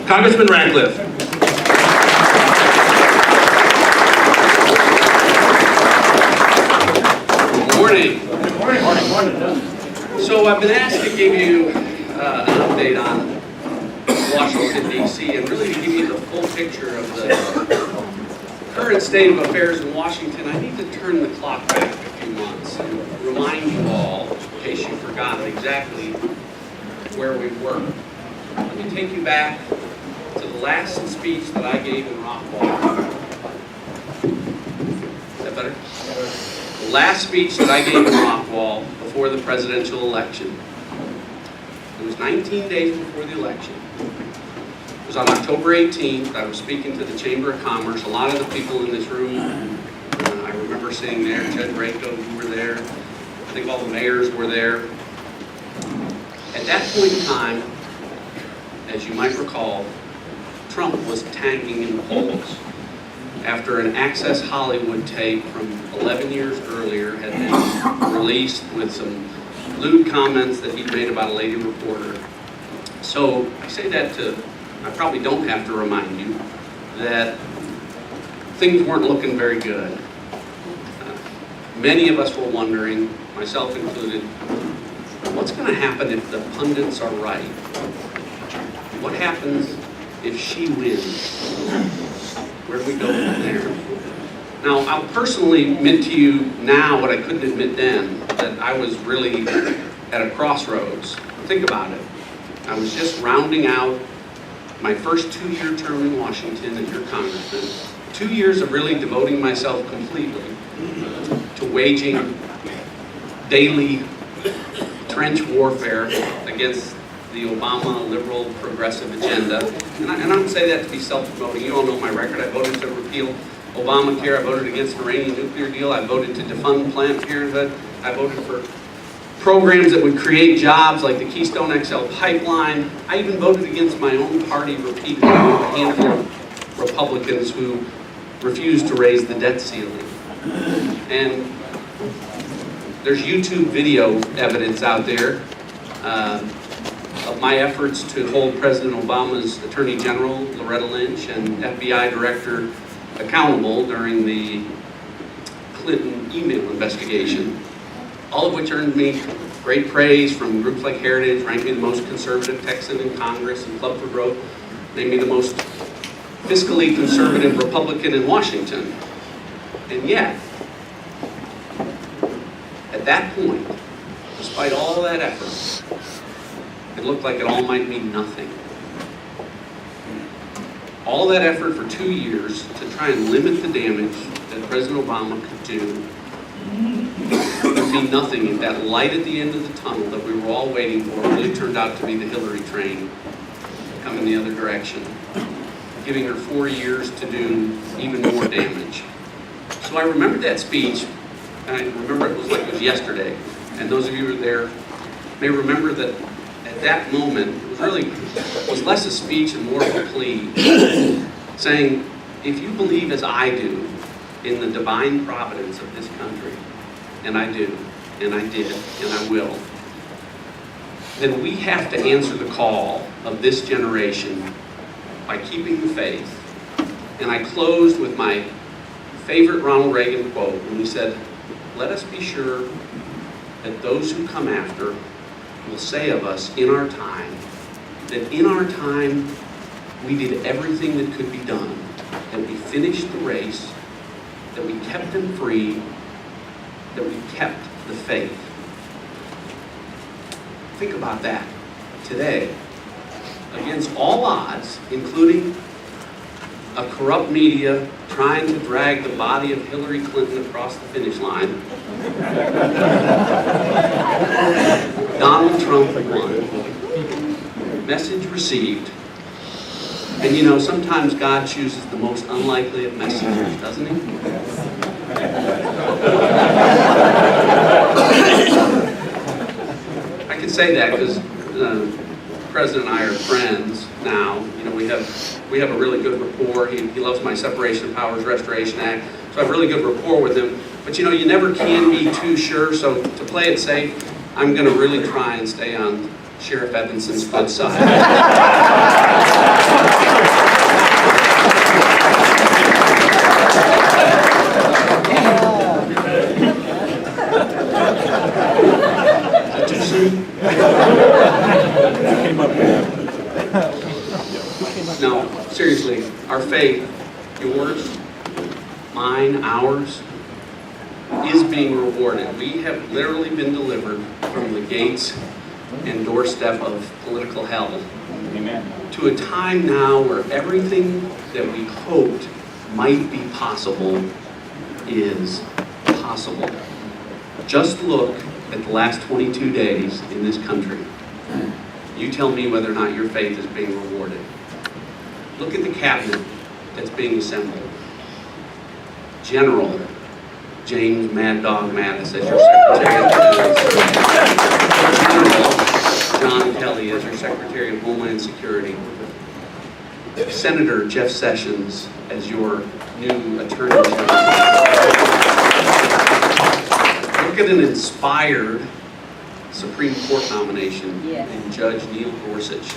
Congressman Ratcliffe. Good morning. Good morning. So I've been asked to give you an update on Washington, D.C., and really to give you the full picture of the current state of affairs in Washington. I need to turn the clock back a few months and remind you all, in case you forgot exactly where we were. Let me take you back to the last speech that I gave in Rockwall. Is that better? The last speech that I gave in Rockwall before the presidential election. It was 19 days before the election. It was on October 18th. I was speaking to the Chamber of Commerce. A lot of the people in this room, I remember seeing there, Judge Rako, you were there. I think all the mayors were there. At that point in time, as you might recall, Trump was tanking in the polls after an Access Hollywood tape from 11 years earlier had been released with some lewd comments that he'd made about a lady reporter. So I say that I probably don't have to remind you that things weren't looking very good. Many of us were wondering, myself included, what's going to happen if the pundits are right? What happens if she wins? Where do we go from there? Now, I'll personally admit to you now what I couldn't admit then, that I was really at a crossroads. Think about it. I was just rounding out my first 2-year term in Washington as your congressman. 2 years of really devoting myself completely to waging daily trench warfare against the Obama liberal progressive agenda. And I don't say that to be self-promoting. You all know my record. I voted to repeal Obamacare. I voted against the Iranian nuclear deal. I voted to defund Planned Parenthood. I voted for programs that would create jobs like the Keystone XL pipeline. I even voted against my own party repeatedly with a handful of Republicans who refused to raise the debt ceiling. And there's YouTube video evidence out there of my efforts to hold President Obama's Attorney General, Loretta Lynch, and FBI Director accountable during the Clinton email investigation, all of which earned me great praise from groups like Heritage, ranked me the most conservative Texan in Congress, and Club for Growth named me the most fiscally conservative Republican in Washington. And yet, at that point, despite all that effort, it looked like it all might mean nothing. All that effort for 2 years to try and limit the damage that President Obama could do would mean nothing. And that light at the end of the tunnel that we were all waiting for really turned out to be the Hillary train coming the other direction, giving her 4 years to do even more damage. So I remembered that speech, and I remember it was like it was yesterday. And those of you who were there may remember that at that moment, it was less a speech and more of a plea, saying, if you believe as I do in the divine providence of this country, and I do, and I did, and I will, then we have to answer the call of this generation by keeping the faith. And I closed with my favorite Ronald Reagan quote when he said, let us be sure that those who come after will say of us in our time, that in our time we did everything that could be done, that we finished the race, that we kept them free, that we kept the faith. Think about that today. Against all odds, including a corrupt media trying to drag the body of Hillary Clinton across the finish line, Donald Trump won. Message received. And you know, sometimes God chooses the most unlikely of messengers, doesn't he? I can say that because the President and I are friends now. You know, we have a really good rapport. He loves my Separation of Powers Restoration Act, so I have a really good rapport with him. But you know, you never can be too sure, so to play it safe, I'm going to really try and stay on Sheriff Evanson's good side. Too soon? No, seriously, our faith, yours, mine, ours, is being rewarded. We have literally been delivered from the gates and doorstep of political hell. Amen. To a time now where everything that we hoped might be possible is possible. Just look at the last 22 days in this country. You tell me whether or not your faith is being rewarded. Look at the cabinet that's being assembled. General James Mad Dog Mattis as your Secretary of Defense. General John Kelly as your Secretary of Homeland Security. Senator Jeff Sessions as your new Attorney General. Look at an inspired Supreme Court nomination in Judge Neil Gorsuch.